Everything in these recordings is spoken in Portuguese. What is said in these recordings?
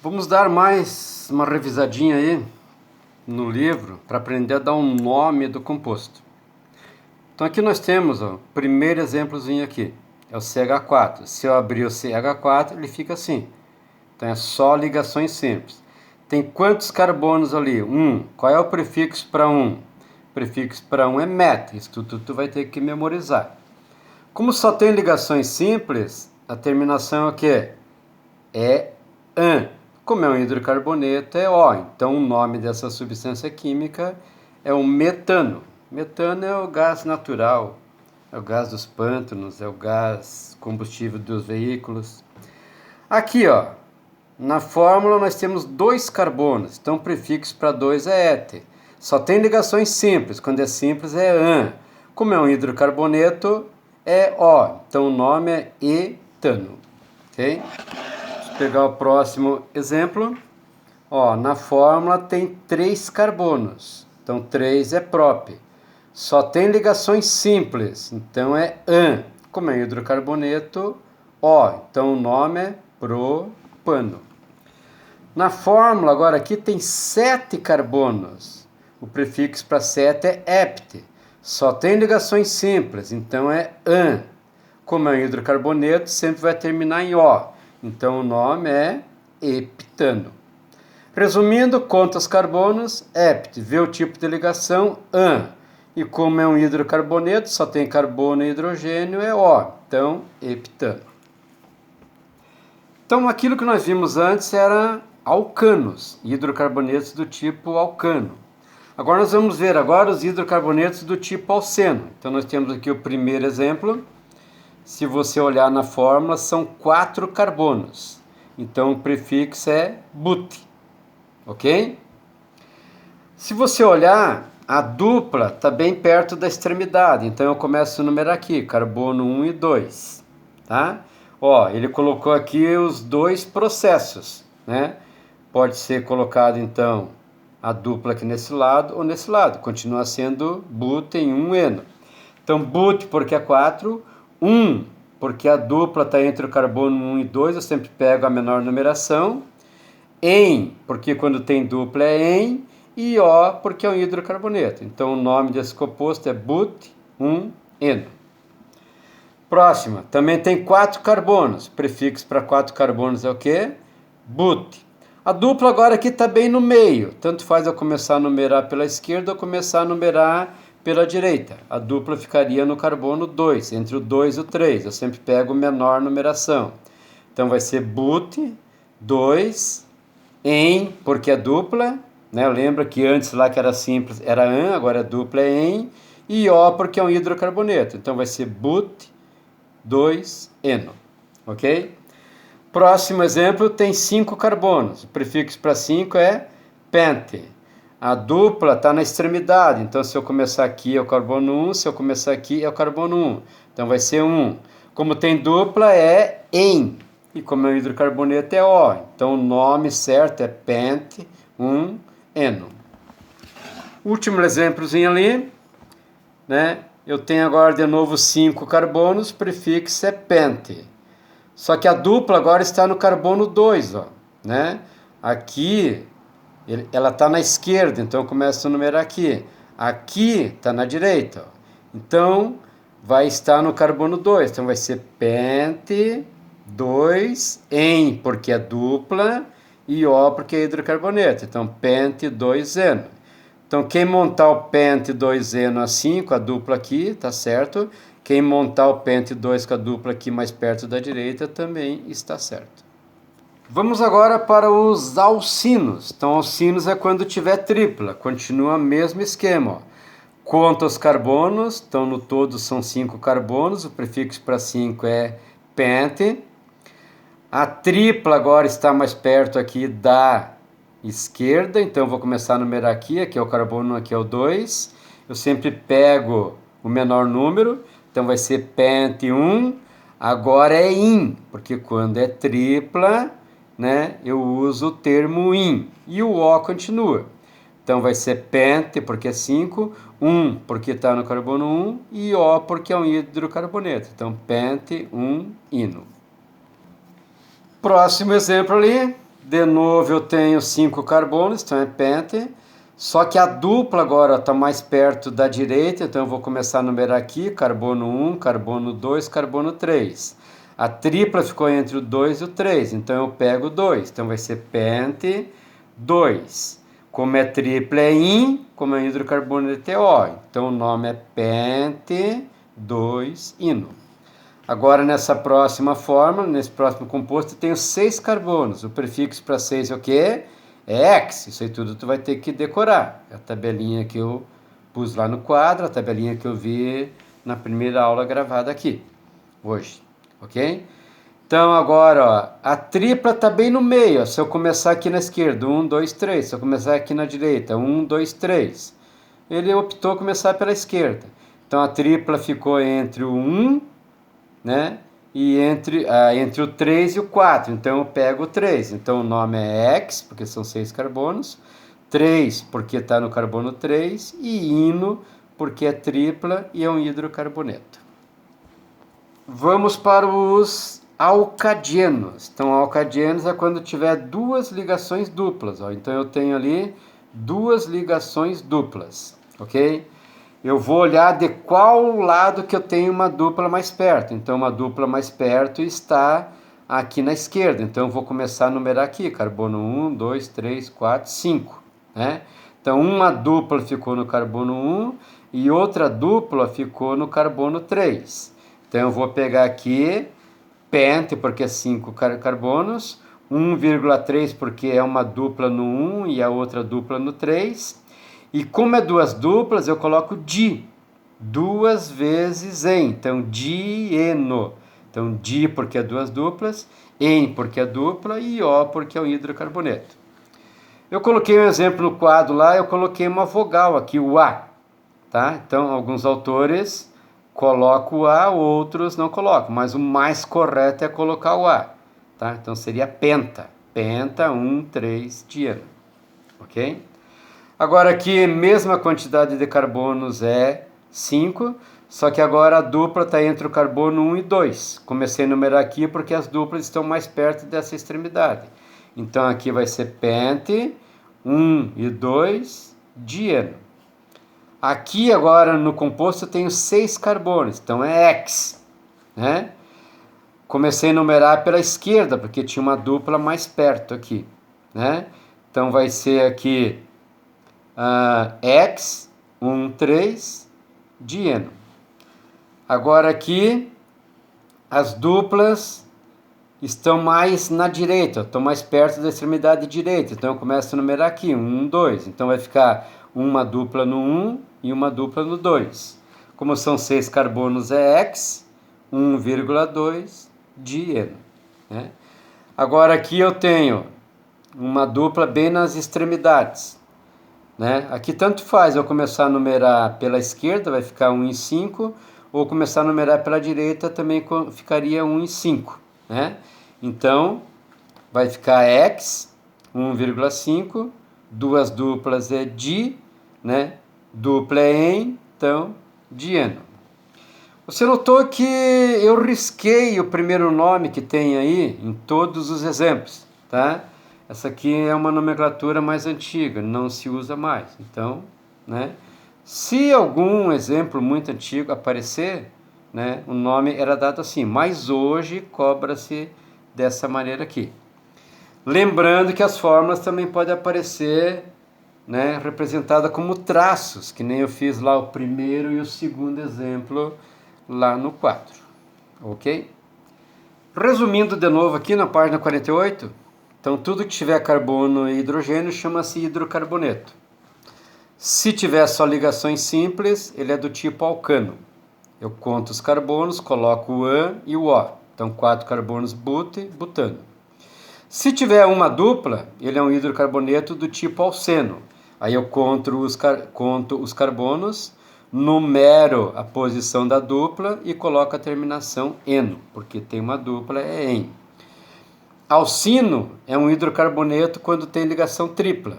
Vamos dar mais uma revisadinha aí no livro para aprender a dar um nome do composto. Então aqui nós temos o primeiro exemplozinho aqui, é o CH4. Se eu abrir o CH4, ele fica assim. Então é só ligações simples. Tem quantos carbonos ali? 1. Qual é o prefixo para 1? O prefixo para 1 é met. Isso tu vai ter que memorizar. Como só tem ligações simples, a terminação é o quê? É an. Como é um hidrocarboneto, é O. Então, o nome dessa substância química é o metano. Metano é o gás natural, é o gás dos pântanos, é o gás combustível dos veículos. Aqui, ó, na fórmula nós temos 2 carbonos, então o prefixo para 2 é éter. Só tem ligações simples, quando é simples é an. Como é um hidrocarboneto, é O. Então, o nome é etano. Ok? Pegar o próximo exemplo. Ó, na fórmula tem 3 carbonos, então 3 é prop. Só tem ligações simples, então é an. Como é hidrocarboneto, O. Então o nome é propano. Na fórmula agora aqui tem 7 carbonos. O prefixo para 7 é hept. Só tem ligações simples, então é an. Como é hidrocarboneto, sempre vai terminar em O. Então o nome é heptano. Resumindo, conta os carbonos, hept, vê o tipo de ligação, an. E como é um hidrocarboneto, só tem carbono e hidrogênio, é O. Então, heptano. Então, aquilo que nós vimos antes era alcanos, hidrocarbonetos do tipo alcano. Agora nós vamos ver agora os hidrocarbonetos do tipo alceno. Então, nós temos aqui o primeiro exemplo. Se você olhar na fórmula, são 4 carbonos. Então, o prefixo é but. Ok? Se você olhar, a dupla está bem perto da extremidade. Então, eu começo a numerar aqui, carbono 1 e 2. Tá? Ó, ele colocou aqui os 2 processos. Né? Pode ser colocado, então, a dupla aqui nesse lado ou nesse lado. Continua sendo but em 1-eno. Então, but porque é 4... 1, porque a dupla está entre o carbono 1 e 2, eu sempre pego a menor numeração. En, porque quando tem dupla é en. E O, porque é um hidrocarboneto. Então, o nome desse composto é but-1-eno. Próxima, também tem 4 carbonos. Prefixo para 4 carbonos é o quê? But. A dupla agora aqui está bem no meio. Tanto faz eu começar a numerar pela esquerda ou começar a numerar pela direita. A dupla ficaria no carbono 2, entre o 2 e o 3. Eu sempre pego menor numeração. Então vai ser but, 2, en, porque é dupla. Né? Lembra que antes lá que era simples era an, agora é dupla, é en. E O porque é um hidrocarboneto. Então vai ser but, 2-eno. Ok? Próximo exemplo tem 5 carbonos. O prefixo para 5 é pente. A dupla está na extremidade, então se eu começar aqui é o carbono 1, se eu começar aqui é o carbono 1. Então vai ser 1. Como tem dupla é en, e como é um hidrocarboneto é O. Então o nome certo é pente, 1-eno. Último exemplozinho ali, né? Eu tenho agora de novo 5 carbonos, o prefixo é pente. Só que a dupla agora está no carbono 2, ó, né? Aqui ela está na esquerda, então eu começo a numerar aqui. Aqui está na direita. Ó. Então, vai estar no carbono 2. Então, vai ser pente 2-en, porque é dupla, e O, porque é hidrocarboneto. Então, pente 2-eno. Então, quem montar o pente 2-eno assim, com a dupla aqui, tá certo? Quem montar o pente 2 com a dupla aqui mais perto da direita também está certo. Vamos agora para os alcinos. Então, alcinos é quando tiver tripla. Continua o mesmo esquema. Ó. Conta os carbonos. Então, no todo são 5 carbonos. O prefixo para 5 é pente. A tripla agora está mais perto aqui da esquerda. Então, eu vou começar a numerar aqui. Aqui é o carbono, aqui é o 2. Eu sempre pego o menor número. Então, vai ser pente 1. Agora é in, porque quando é tripla... né, eu uso o termo in e o O continua. Então vai ser pente porque é 5, 1 porque está no carbono 1 e O porque é um hidrocarboneto. Então pente, 1, ino. Próximo exemplo ali, De novo eu tenho 5 carbonos, então é pente. Só que a dupla agora está mais perto da direita, então eu vou começar a numerar aqui, carbono 1, carbono 2, carbono 3. A tripla ficou entre o 2 e o 3, então eu pego o 2, então vai ser pente 2. Como é tripla é in, como é hidrocarboneto é O, então o nome é pente 2-ino. Agora nessa próxima fórmula, nesse próximo composto, eu tenho 6 carbonos. O prefixo para 6 é o quê? É X. Isso aí tudo tu vai ter que decorar. A tabelinha que eu pus lá no quadro, a tabelinha que eu vi na primeira aula gravada aqui, hoje. Ok? Então agora, ó, a tripla está bem no meio. Ó. Se eu começar aqui na esquerda, 1, 2, 3. Se eu começar aqui na direita, 1, 2, 3. Ele optou começar pela esquerda. Então a tripla ficou entre o 1, né? E entre o 3 e o 4, então eu pego o 3. Então o nome é X, porque são 6 carbonos, 3 porque está no carbono 3, e ino porque é tripla e é um hidrocarboneto. Vamos para os alcadienos. Então alcadienos é quando tiver duas ligações duplas. Ó. Então eu tenho ali duas ligações duplas, ok? Eu vou olhar de qual lado que eu tenho uma dupla mais perto. Então, uma dupla mais perto está aqui na esquerda. Então, eu vou começar a numerar aqui. Carbono 1, 2, 3, 4, 5. Né? Então, uma dupla ficou no carbono 1 e outra dupla ficou no carbono 3. Então, eu vou pegar aqui pente, porque é 5 carbonos. 1,3 porque é uma dupla no 1 e a outra dupla no 3. E como é duas duplas, eu coloco di, duas vezes em. Então, dieno. Então, di porque é duas duplas, em porque é dupla e O porque é um hidrocarboneto. Eu coloquei um exemplo no quadro lá, eu coloquei uma vogal aqui, o A. Tá? Então, alguns autores colocam o A, outros não colocam, mas o mais correto é colocar o A. Tá? Então, seria penta. Penta, 1, 3, dieno. Ok? Agora aqui, mesma quantidade de carbonos é 5, só que agora a dupla está entre o carbono 1 e 2. Comecei a numerar aqui porque as duplas estão mais perto dessa extremidade. Então aqui vai ser pente, 1 e 2, dieno. Aqui agora no composto eu tenho 6 carbonos, então é X. Né? Comecei a numerar pela esquerda porque tinha uma dupla mais perto aqui. Né? Então vai ser aqui X, 1, 3, dieno. Agora aqui, as duplas estão mais na direita, estão mais perto da extremidade direita. Então eu começo a numerar aqui, 1, 2. Então vai ficar uma dupla no 1 e uma dupla no 2. Como são 6 carbonos é X, 1,2, dieno. Né? Agora aqui eu tenho uma dupla bem nas extremidades. Né? Aqui tanto faz eu começar a numerar pela esquerda, vai ficar 1 em 5, ou começar a numerar pela direita, também ficaria 1 em 5. Né? Então, vai ficar X, 1,5, duas duplas é di, né? Dupla é em, então, dieno. Você notou que eu risquei o primeiro nome que tem aí em todos os exemplos, tá? Essa aqui é uma nomenclatura mais antiga, não se usa mais. Então, né, se algum exemplo muito antigo aparecer, né, o nome era dado assim, mas hoje cobra-se dessa maneira aqui. Lembrando que as fórmulas também podem aparecer, né, representada como traços, que nem eu fiz lá o primeiro e o segundo exemplo lá no quadro. Ok? Resumindo de novo aqui na página 48, então tudo que tiver carbono e hidrogênio chama-se hidrocarboneto. Se tiver só ligações simples, ele é do tipo alcano. Eu conto os carbonos, coloco o AN e o O. Então 4 carbonos butano. Se tiver uma dupla, ele é um hidrocarboneto do tipo alceno. Aí eu conto os carbonos, numero a posição da dupla e coloco a terminação eno, porque tem uma dupla, é em. Alcino é um hidrocarboneto quando tem ligação tripla.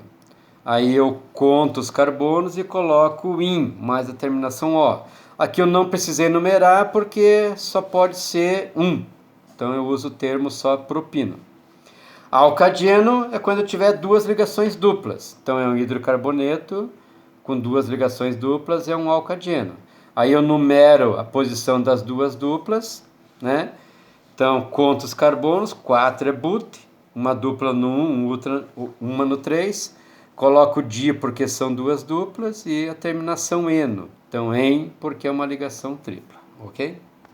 Aí eu conto os carbonos e coloco o in, mais a terminação O. Aqui eu não precisei numerar porque só pode ser um. Então eu uso o termo só propino. Alcadieno é quando eu tiver duas ligações duplas. Então é um hidrocarboneto com duas ligações duplas, é um alcadieno. Aí eu numero a posição das duas duplas, né? Então conto os carbonos, 4 é but, uma dupla no 1, uma no 3. Coloco di porque são duas duplas e a terminação eno. Então em porque é uma ligação tripla, ok?